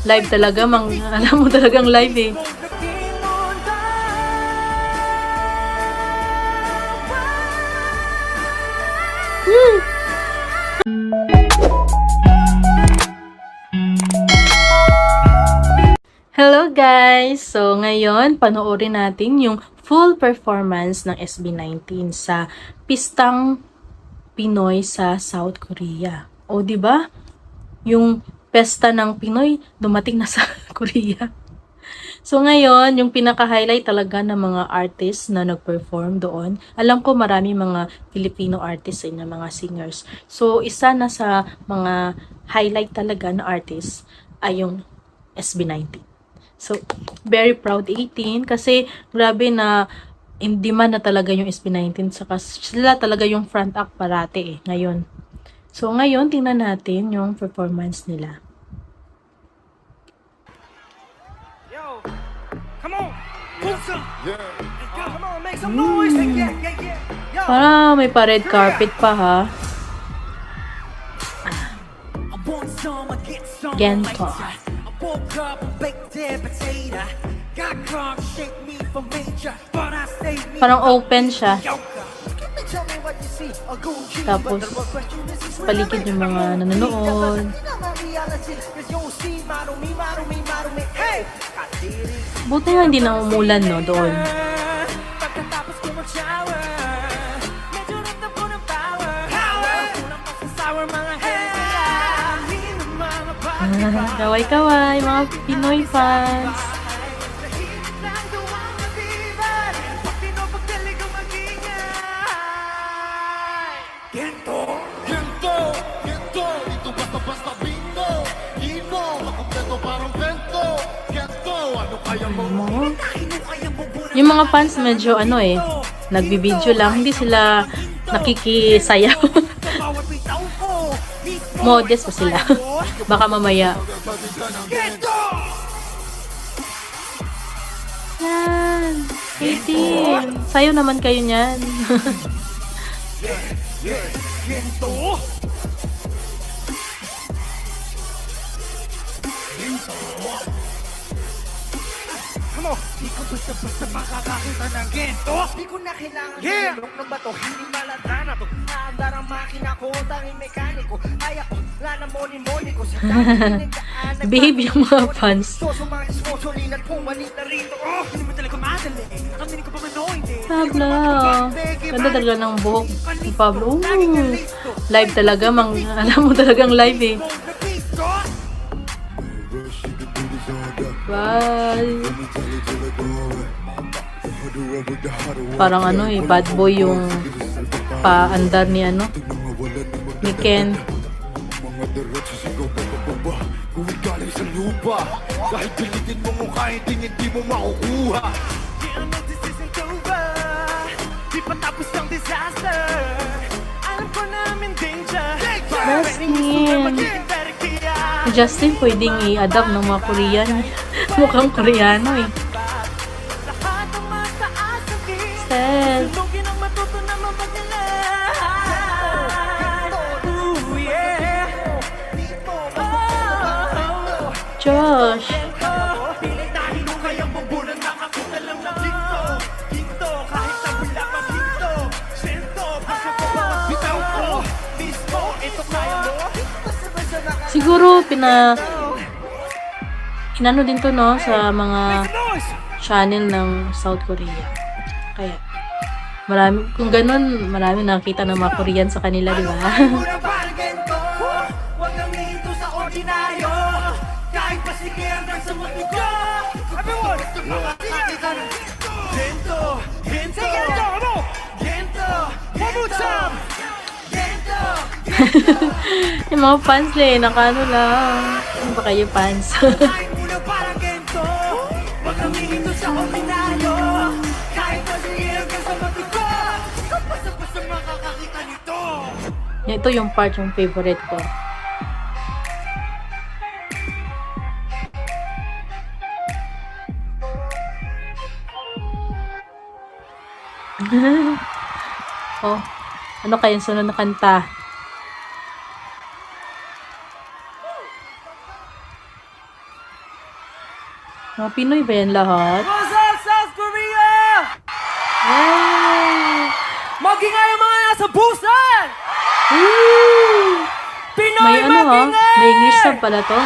Live talaga, alam mo talagang live eh. Hello guys! So ngayon, panoorin natin yung full performance ng SB19 sa Pistang Pinoy sa South Korea. O di ba? Yung pesta ng Pinoy dumating na sa Korea. So ngayon, yung pinaka-highlight talaga ng mga artists na nag-perform doon. Alam ko marami mga Filipino artists na mga singers. So isa na sa mga highlight talaga na artists ay yung SB19. So very proud 18 kasi grabe na in demand na talaga yung SB19 saka sila talaga yung front act parati ngayon. So ngayon tingnan natin yung performance nila. Yo, come on, Pusa. Come on, make some noise. Yo. Para may pa red carpet pa ha. Gento. Parang open siya. Tapos paligid yung mga nanonood. Buti nga hindi na umulan no doon. Kaway-kaway mga Pinoy fans. Gento, ito basta-basta bingo. Ino, makumpleto parang vento. Gento, ano kaya mo? Yung mga fans medyo nagbibideo lang, hindi sila nakikisayaw. Modest pa sila. Baka mamaya. Yan. 18. Sayo naman kayo niyan. Gento. Come on, di ko basta-basta makakakita ng gento. Di ko na kailangan ng ng bato. Hindi malata na to. Naandar ang makina ko, tanging mekaniko. Kaya ko, lana moni-moni ko. Sa dami nagdaan. Behave yung mga fans. Sumalis mo, sulinat pumalit na rito. Oh, hindi mo talaga madali. Nakaminig ko pa manoy. Pablo. Ganda talaga ng buhok ni Pablo. Live talaga. Alam mo talagang live eh. Bye. Parang bad boy yung paandar ni ni Ken. Kung galing sa lupa, kahit pilitin mo mukha, hindi mo makukuha. Di pa tapos ang disaster. Alam ko namin danger. Justin. Justin pwedeng i-adapt ng mga Korean. Mukhang Koreano eh. Stel. Josh. Siguro inano din to no sa mga channel ng South Korea. Kaya kung ganun, marami nakita ng mga Korean sa kanila, di ba? Yung mga fans nakano lang. Ano ba kayo fans? Ito yung part yung favorite ko. Oh, ano kayang sunod na kanta? Mga Pinoy ba yan lahat? What's up, South Korea? Wow! Magingay ang mga nasa Busan! Woo! Pinoy May ano ha? magingay! May English sub pala to.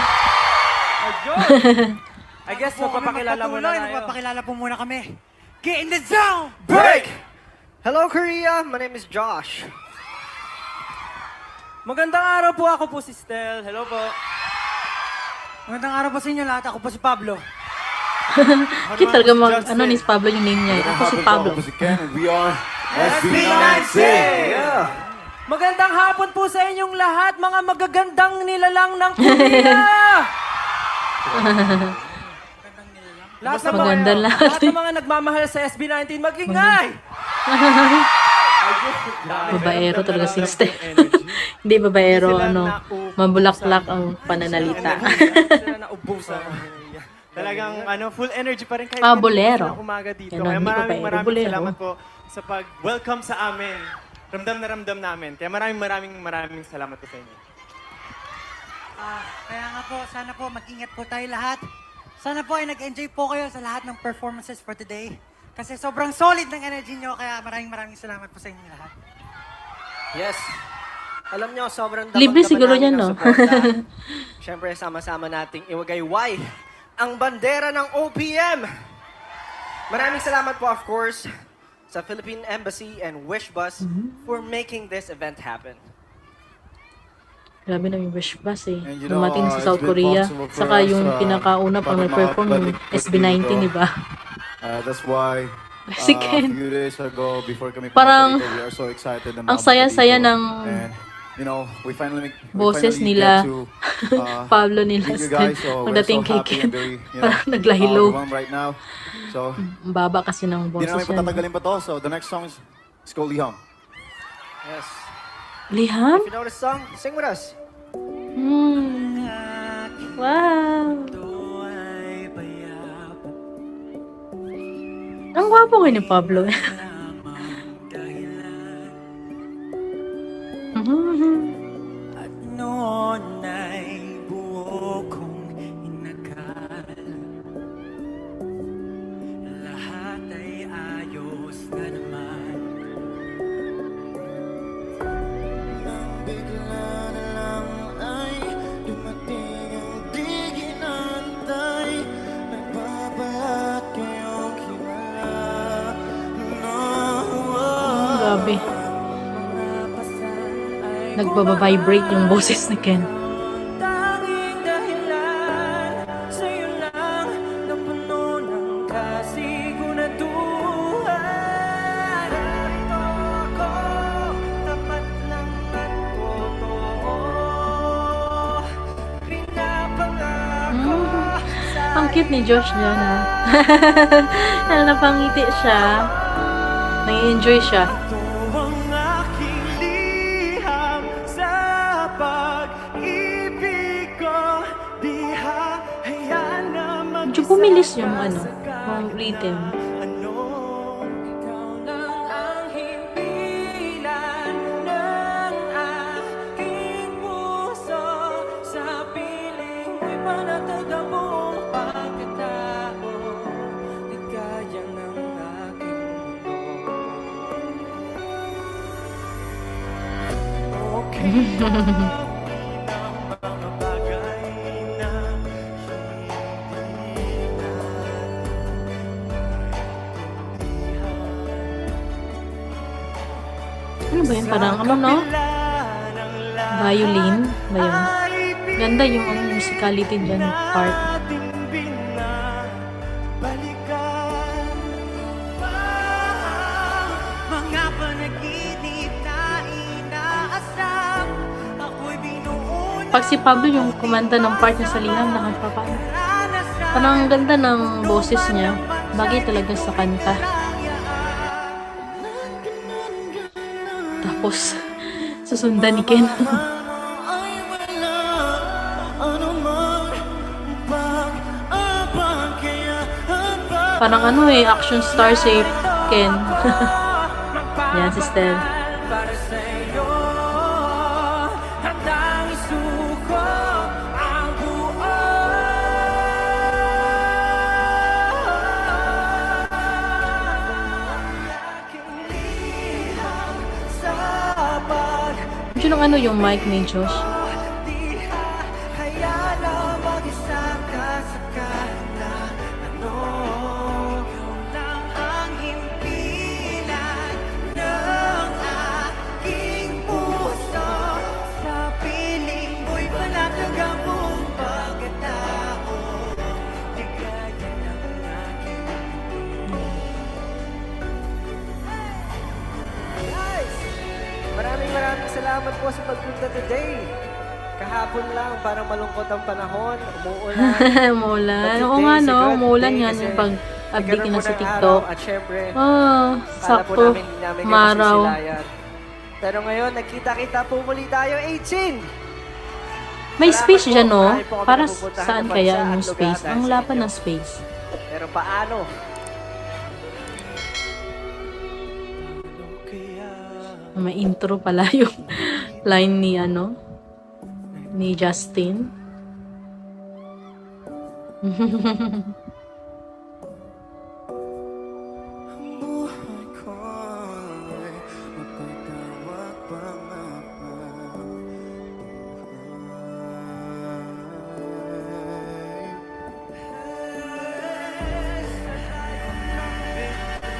I guess magpapakilala muna tayo. Magpapakilala po muna kami. Get in the zone! Break! Hello, Korea. My name is Josh. Magandang araw po. Ako po si Stel. Hello po. Magandang araw po sa inyo lahat. Ako po si Pablo. Cute talaga ano ni Pablo yung name niya. Ako si Pablo. Ako si Ken and we are SB19! Yeah. Magandang hapon po sa inyong lahat, mga magagandang nilalang ng Korea! lahat ng Maganda mga, lahat. lahat ng mga nagmamahal sa SB19, mag-ingay! Babaero talaga si Stel. Hindi babaero, mabulaklak ang pananalita. Sila naubusan. Talagang full energy pa rin kahit Bolero. ng umaga dito. Yan, Kaya hindi pa maraming pa bolero. salamat po sa pag-welcome sa amin. Ramdam na ramdam namin. Kaya maraming salamat po sa inyo. Kaya nga po, sana po mag-ingat po tayo lahat. Sana po ay nag-enjoy po kayo sa lahat ng performances for today. Kasi sobrang solid ng energy nyo, kaya maraming salamat po sa inyo lahat. Yes. Alam nyo, sobrang Libre damag-damag siguro namin yan, ng no? suporta. Siyempre, sama-sama nating iwagayway ang bandera ng OPM. Maraming salamat po, of course, sa Philippine Embassy and Wishbus for making this event happen. Grabe na yung Wish Bus eh. And you know, Dumating sa it's South been Korea. possible for Saka us, yung pinakauna pang nag-perform yung SB19, di ba? That's why Si a Ken. few days ago before kami Parang, pumunta dito, we are so excited na ang makapunta saya-saya dito. ng And, you know, we finally boses get nila, to, Pablo nila, meet you Stel. guys. So we're Pagdating so kay happy Ken, and very, parang naglahilo. overwhelmed right now. So, Ang baba kasi ng hindi boses na namin yan. patatagalin pa to. So the next song is called Liham. Yes. Liham? If you know this song, sing with us. Wow! Ang gwapo nga ni Pablo. At noon ay buo kong inakal. Lahat ay ayos na naman. Nang bigla na lang ay dumating ang di ginantay. Nagbabalat kayong himala. Grabe. Nagbababibrate yung boses ni Ken. Tanging dahilan sa'yo lang na puno ng kasiguraduhan. Narito ako, tapat lang at totoo. Pinapangako sa Ang cute ni Josh dyan, ha? Napangiti siya. Nai-enjoy siya. ang aking liham sa pag-ibig ko. Di hahayaan na Medyo bumilis yung yung rhythm. Ano, ikaw lang ang himpilan ng aking puso. Sa piling mo'y panatag ang buong pagkatao. Ligaya ng aking mundo. Okay ang mga bagay na hindi Ano ba yun? Parang ano, no? Violin ba yun? Ganda yung musicality dyan, part. Mga panaginip na inaasam. Ako'y binuo Pag si Pablo yung kumanta ng part niya sa Liham, nakapapano. Parang ang ganda ng boses niya. Bagay talaga sa kanta. Tapos, susundan ni Ken. ay wala anuman pag-abang kaya haba. Parang action star si Ken. Yan, si Stel. Para sa'yo, handang isuko ang buo. Medyo nung ano yung mic ni Josh. Di kaya na mag-isa ka sa kahit ano. Ikaw lang ang himpilan ng aking puso. Sa piling mo'y panatag ang buong pagkatao. Di kaya ng aking Guys, maraming salamat po sa pagpunta today. Kahapon lang, parang malungkot ang panahon, umuulan. Umulan. But Oo today nga is a no, good umulan day yan kasi yung pag-update nagkaroon na po sa ng TikTok. araw at syempre, Ah, kala po sakto. namin hindi namin kayo Maraw. masisilayan. Pero ngayon, nagkita-kita po muli tayo, 18! May Salamat space po. dyan, no? Marami po kami Para napupuntahan saan na kaya bansa yung at lugar space? dahil Ang sa lapan inyo. ng space. Pero paano? May intro pala yung line ni ano, ni Justin. Buhay ko'y mapatawag pa nga ba?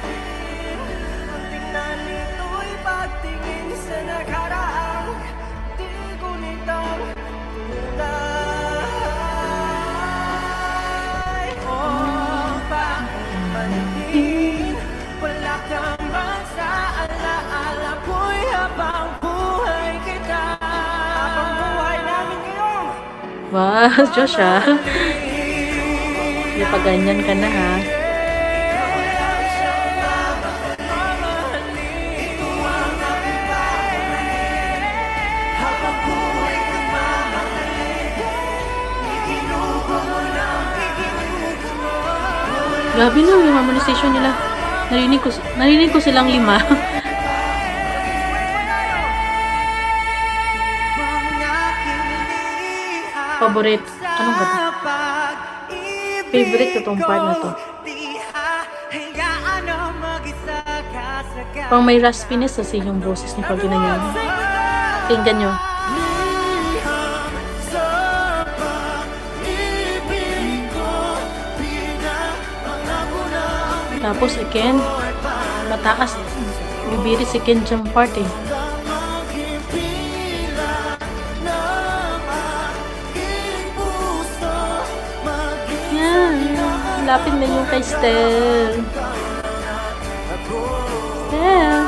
Ang tingnan nito'y pagtingin sa nakaraang di ko nitong tunay. Oh, pagpapansin, wala kang bansa, alaala ko'y habang buhay kita. Habang buhay namin ngayon. Wow, Josh ah. Hindi pa ganyan ka na ha. Grabe no, yung harmonization nila. Narinig ko silang 5. Favorite. Anong ba? Favorite ko tong part na to. Pang may raspiness kasi yung boses niya pag ginanyan. Tingnan nyo. Tapos si Ken, mataas. Bibiri si Ken dyan part eh. Yan. Lapit na yung kay Stel. Stel.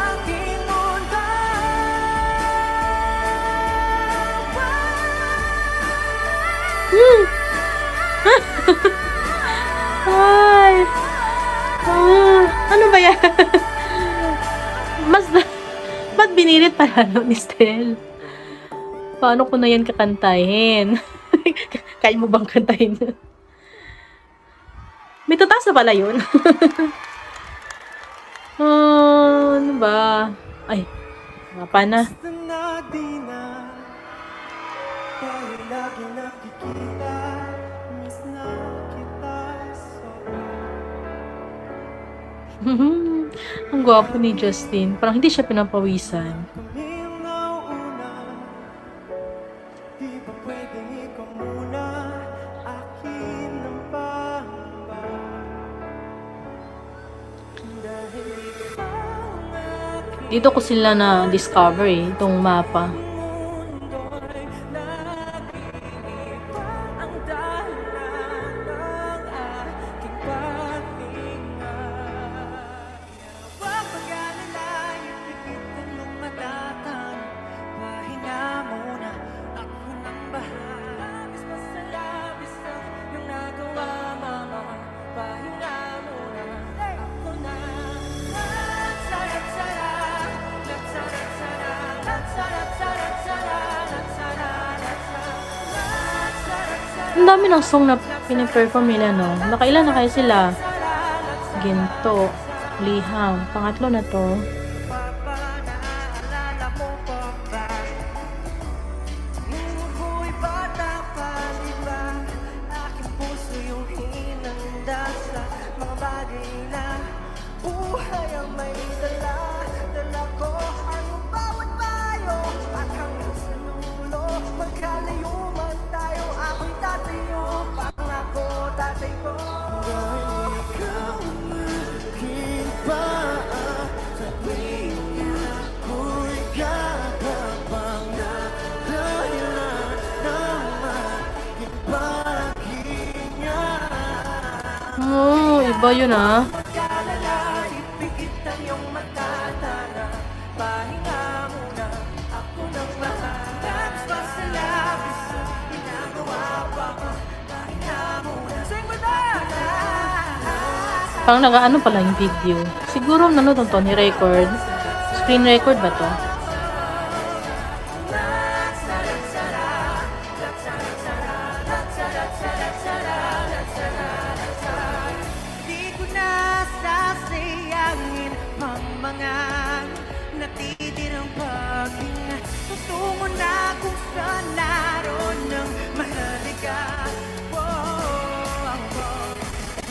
Ay. Ano ba yan? Ba't binirit pala ni Stel? Paano ko na yan kakantahin? Kaya mo bang kantahin? May tutasa pala yun. Ano ba? Ay, mapa na. Dahil lagi nakikita, miss na kita Ang gwapo ni Justin. Parang hindi siya pinapawisan. Kami ang nauuna, di ba pwedeng ikaw muna, akin ang pangamba. Dahil ikaw ang aking Dito ko sila na discover eh, itong mapa. mundo'y nag-iiba ang dahilan ng aking pahinga. Huwag mag-alala, ipikit ko nung matatan. Pahinga muna, ako nang bahala. Labis pa sa labis na yung nagawa, mama. Pahinga muna, ako na. Latsara-tsara, latsara-tsara, latsara-tsara, latsara-tsara. Ang dami ng song na piniperform nila, no? Nakailan na kayo sila? Ginto, Liham. Pangatlo na to. Papa, naaalala mo pa ba? Nung ako'y bata pa, di ba? Aking puso yung hinanda sa mga bagay na buhay ang may dala. Dala ko ang bawat payo at hanggang Oh, iba yun ah. Parang nag-ano pala yung video. Siguro nanonood to ni record. Screen record ba to? Di ko na sasayangin ang mga natitirang paghinga. Tutungo na kung saan naroon ng mahalaga.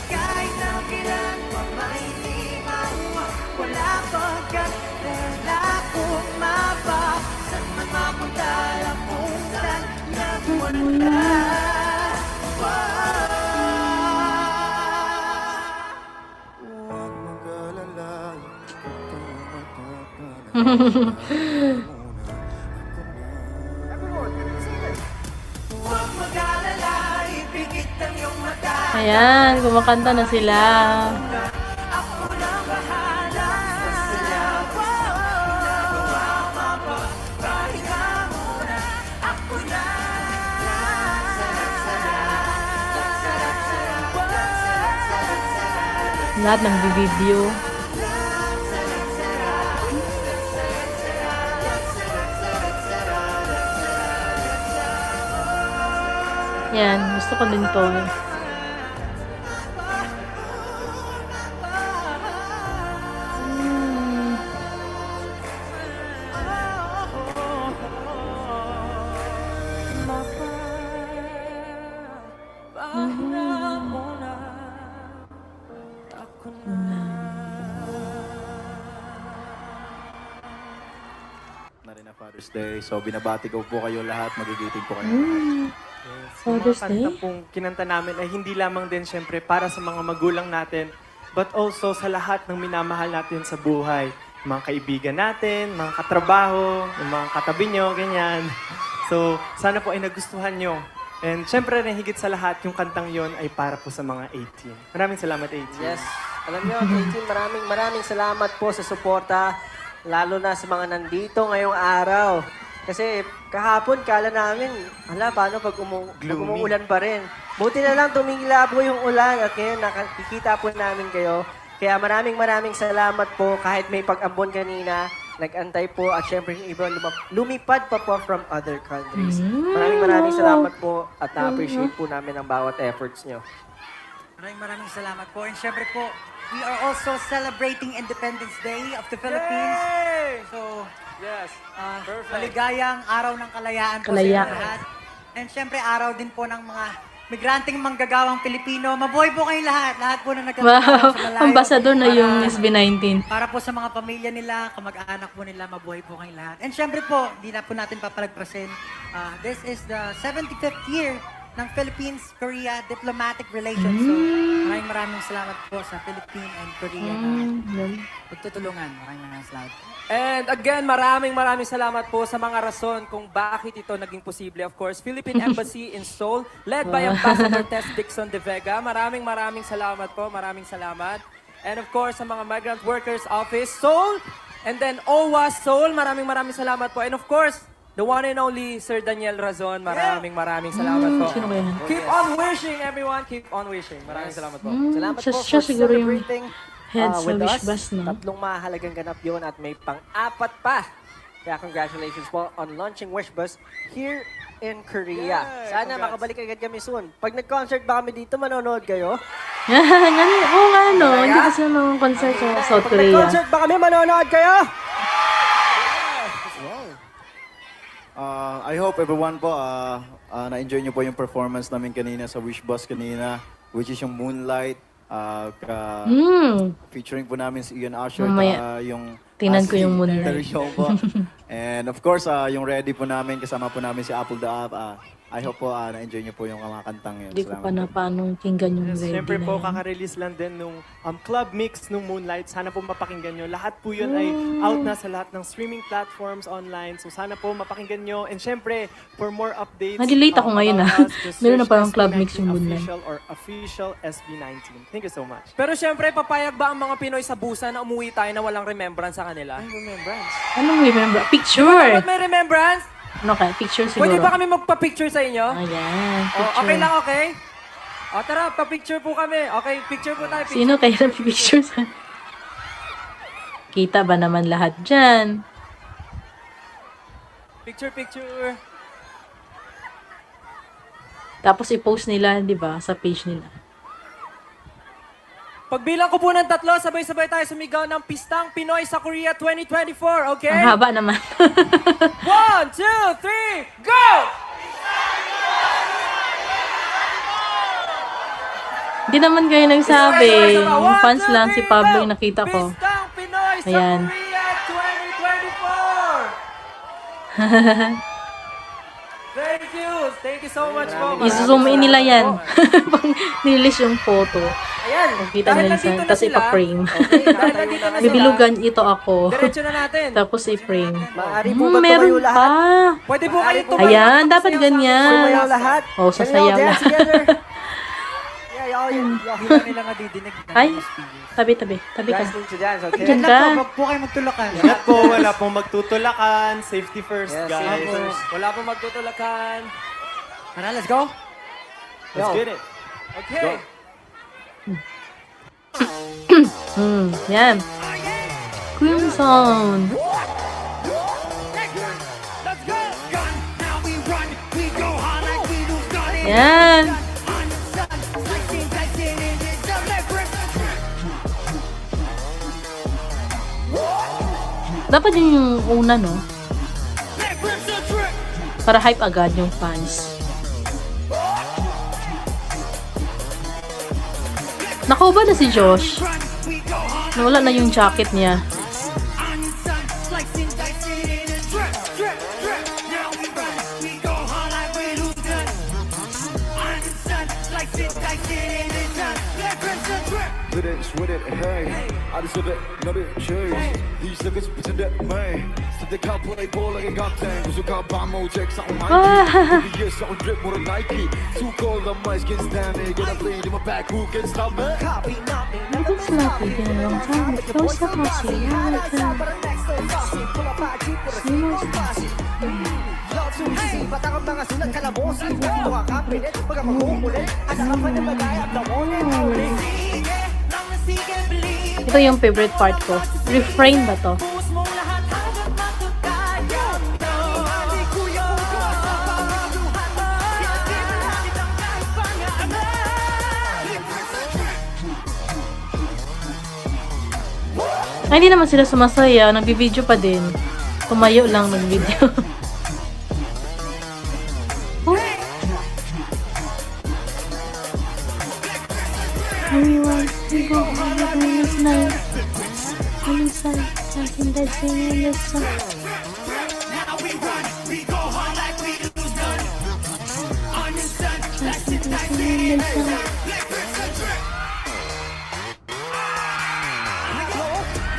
Kahit na kailan pa may limaw, wala pagkat wala kong mabasa man mapunta lang kung saan nagmula. Huwag mag-alala, Huwag mag-alala, ipikit ang iyong mata. Ayan, kumakanta na sila. Ako na bahala. Pahinga muna. Ako na. Lahat ng video. Yan, gusto ko din to. Pahinga muna. Ako na. Na rin na Father's Day. So, binabati ko po kayo lahat. Magigiting po kayo. Father's Yung mga Day? kanta pong kinanta namin ay hindi lamang din syempre para sa mga magulang natin, but also sa lahat ng minamahal natin sa buhay. Yung mga kaibigan natin, mga katrabaho, yung mga katabi nyo, ganyan. So, sana po ay nagustuhan nyo. And syempre rin higit sa lahat, yung kantang yon ay para po sa mga 18. Maraming salamat, 18. Yes. Alam niyo, 18, maraming salamat po sa suporta, lalo na sa mga nandito ngayong araw. Kasi kahapon, kala namin, paano pag umuulan pa rin. Buti na lang tumingilabo yung ulan at ngayon nakikita po namin kayo. Kaya maraming salamat po kahit may pag-ambon kanina, nag-antay po at syempre yung iba lumipad pa po from other countries. Maraming salamat po at na-appreciate po namin ang bawat efforts nyo. Maraming salamat po. And syempre po, we are also celebrating Independence Day of the Philippines. So, Yes. maligayang araw ng kalayaan po Kalaya. sa inyo lahat. And syempre, araw din po ng mga migranteng manggagawang Pilipino. Mabuhay po kayong lahat. Lahat po na nagkatrabaho Wow, sa malayo. ambassador na yung Para- SB19. Para po sa mga pamilya nila, kamag-anak po nila, mabuhay po kayong lahat. And syempre po, di na po natin papalagpasin. This is the 75th year ng Philippines-Korea diplomatic relations. So, maraming salamat po sa Philippine and Korea na pagtutulungan. Maraming salamat. And again, maraming salamat po sa mga rason kung bakit ito naging posible. Of course, Philippine Embassy in Seoul, led by Ambassador Tess Dixon de Vega. Maraming salamat po. Maraming salamat. And of course, sa mga Migrant Workers Office, Seoul. And then OWA Seoul, maraming salamat po. And of course, the one and only Sir Daniel Razon, maraming salamat po. Sino ba yan? Keep on wishing, everyone. Keep on wishing. Maraming salamat po. Salamat siya- po siya for siguro yung celebrating head sa with Wish us. Bus, no? Tatlong mahalagang ganap yun at may pang-apat pa. Kaya congratulations po on launching Wish Bus here in Korea. Sana congrats. makabalik agad kami soon. Pag nag-concert ba kami dito, manonood kayo? Oo nga, no. Hindi kasi mga concert sa South Pag Korea. nag-concert ba kami, manonood kayo? I hope everyone po na-enjoy nyo po yung performance namin kanina sa Wish Bus kanina, which is yung Moonlight. Featuring po namin si Ian Usher, Mamaya, yung tingnan ko yung Moonlight. Terry Show po. And of course, yung ready po namin, kasama po namin si Apple the App. I hope po na-enjoy niyo po yung mga kantang yun. Hindi ko pa Salamat na paano kinggan yung Yes, ready syempre na po, yan. kaka-release lang din nung club mix nung Moonlight. Sana po mapakinggan nyo. Lahat po yun ay out na sa lahat ng streaming platforms online. So sana po mapakinggan nyo. And syempre, for more updates, Nalilate ako ngayon, about ah. us, just Meron na search parang club mix SB19 yung Moonlight. Official or official SB19. Thank you so much. Pero syempre, papayag ba ang mga Pinoy sa busa na umuwi tayo na walang remembrance sa kanila? Remembrance. Anong remember? Picture! Dapat may remembrance? Ano kaya? Picture siguro. Pwede ba kami magpa-picture sa inyo? Ayan, Oh, picture. okay lang, okay? O tara, pa-picture po kami. Okay, picture po tayo. Sino kaya na picture sa... Kita ba naman lahat dyan? Picture, picture. Tapos i-post nila, di ba, sa page nila. Pagbilang ko po ng 3, sabay-sabay tayo sumigaw ng Pistang Pinoy sa Korea 2024, okay? Ang haba naman. 1, 2, 3, go! Hindi naman kayo nagsabi. Sabay-sabay. Yung 1, fans 2, lang, 3, si Pablo go! yung nakita ko. Pistang Pinoy sa Ayan. Korea 2024! Thank you! Thank you so much po. I-zoom in nila yan. Salamat po. Pag nililis yung photo. Ayan, Makita dahil nila nandito sa... na Tapos sila, ipa-frame. okay, dahil nandito na sila, Bibilugan ito ako. diretso na natin. Tapos i-frame. Maaari po ba tumayo Meron lahat? pa. Pwede po kayo tumayo. Ayan, dapat ganyan. Tumayo lahat. Oh, Can we all sasayaw dance na. together? Yeah, y'all. Hindi lang nila madidinig. Ay, tabi-tabi. Tabi ka. Guys need to dance, okay? Diyan Yan ka. lang po, wag po kayo magtulakan. Lahat po, wala pong magtutulakan. Safety first, Yes, guys. safety first. Wala pong magtutulakan. Tara, let's go. Let's Yo. get it. Okay. Yan. Crimson. Let's go! Gun, now we run. We go hard like we lose gun. Yan. Slicing, dicing, and it's a leverage. Dapat yun yung una, no? Leverage the trick. Para hype agad yung fans. Nakauba na si Josh. Run, we go hard. Nawala na yung jacket niya. On the sun, slicing, dicing, and it's drip, drip, drip. Now we run. We go hard like we lose gun. On the sun, slicing, dicing, and it's a leverage the trick. with it, hey. I deserve it, not it, chase. These niggas pretend that man. So they can't play ball like a goddamn. Cause you can't buy more checks on my yes, I'm drip more than Nike. Too cold, on my skin standing. Gonna bleed in my back, who can stop me? Copy, nothing. Never sloppy, ginawang time. Close up mo siya. Batakang mga sulat kalabosin. Ito ang kapilit. Pag ako humulit, ang harapan ng bagay at the morning. Sige, lang na sige, believe. Ito yung favorite part ko. Refrain ba to? Buhos mong lahat hanggang matugaya. Hindi kuya ko sa panguluhan. Pinagpipilangit ang kahit pangalan. Ay, hindi naman sila sumasaya. Nagbibideo pa din. Tumayo lang nag-video. Oh. Everyone, we go on this night. Inside, something that's in the sun. Now we run, we go hard like we lose none. On the sun, that's it, that's it.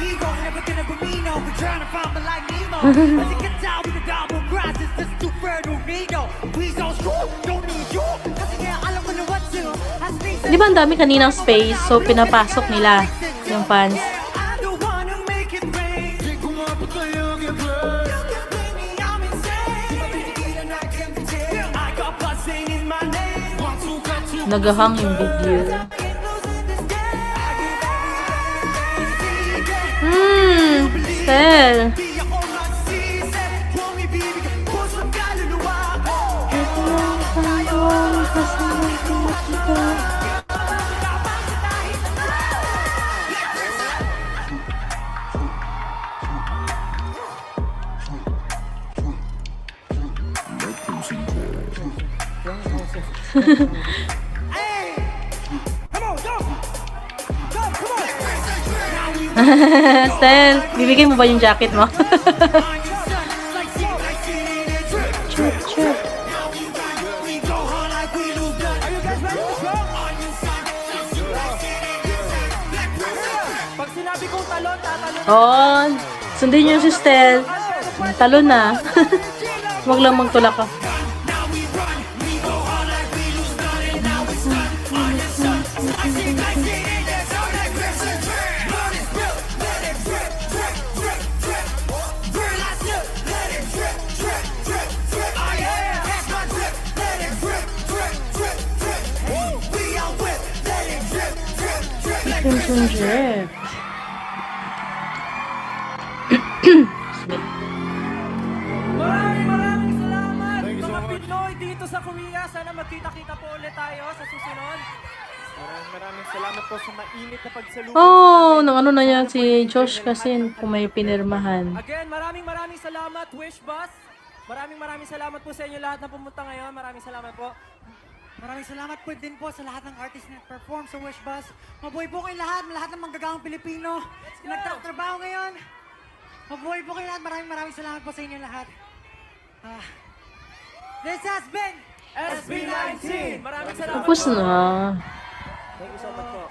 Ego, never gonna be me, no. We're trying to find the like Nemo. As it gets out with the double grass, it's just too fair to me, no. We so strong, don't need you. Kasi kaya alam ko na what to. As things Di ba ang dami kaninang space? So, pinapasok nila yung fans. I'm the one who make it rain. You can blame me, I'm insane. I got blood singing my name. Nagahang yung video. Stel. Stel, bibigay mo ba yung jacket mo? Chirp, chirp. sinabi kong talon, tatalon. Oh, sundin niyo si Stel. Talo na. Huwag lang magtulak ka. Crimson Drip. Maraming salamat mga Pinoy dito sa Korea. Sana magkita-kita po ulit tayo sa susunod. Maraming salamat po sa mainit na pagsalubong Oh, nang ano na yan si Josh kasi kung may pinirmahan. Again, maraming salamat, Wish Bus. Maraming salamat po sa inyo lahat na pumunta ngayon. Maraming salamat po. Maraming salamat po din po sa lahat ng artist na perform sa Wish Bus. Mabuhay po kayo lahat ng manggagawang Pilipino na nagtatrabaho ngayon. Mabuhay po kayo lahat. Maraming salamat po sa inyo lahat. This has been SB19! Maraming salamat Tapos po. na. Thank you so much po.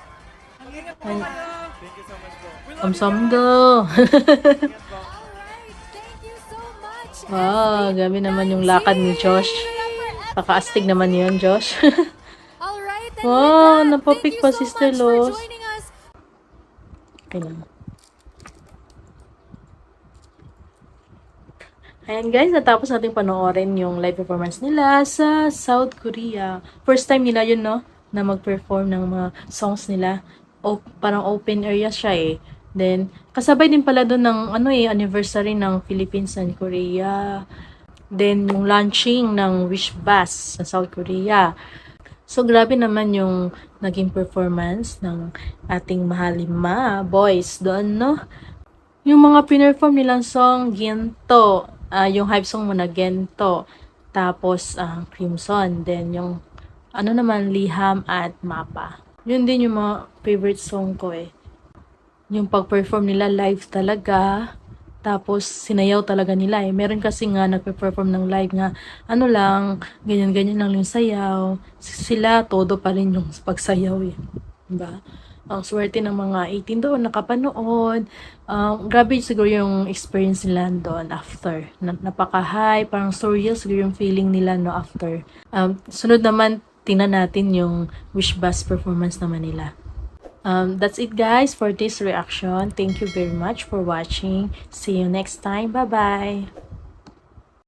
ang ingat po Ay. kayo. Thank you so much po. Kamsamdo. Wow, gabi naman yung lakad ni Josh. Pakaastig naman yun, Josh. Alright, and Wow, with that, napapik thank pa you si so much for Stelos. joining us. Okay lang. Ayan guys, natapos natin panoorin yung live performance nila sa South Korea. First time nila yun, no? Na mag-perform ng mga songs nila. Parang open area siya eh. Then, kasabay din pala doon ng anniversary ng Philippines and Korea. Then, yung launching ng Wish Bus sa South Korea. So, grabe naman yung naging performance ng ating mahalima boys doon, no? Yung mga pinerform nilang song, Gento. Yung hype song muna, Gento. Tapos, Crimson. Then, yung naman, Liham at Mapa. Yun din yung mga favorite song ko eh. Yung pag-perform nila live talaga. Tapos, sinayaw talaga nila eh. Meron kasi nga nagpe-perform ng live nga, ganyan-ganyan lang yung sayaw. Sila, todo pa rin yung pagsayaw eh. Diba? Ang swerte ng mga 18 doon, nakapanood. Grabe siguro yung experience nila doon after. Napaka-high, parang surreal siguro yung feeling nila no after. Sunod naman, tingnan natin yung Wish Bus performance naman nila. That's it guys for this reaction. Thank you very much for watching. See you next time. Bye-bye!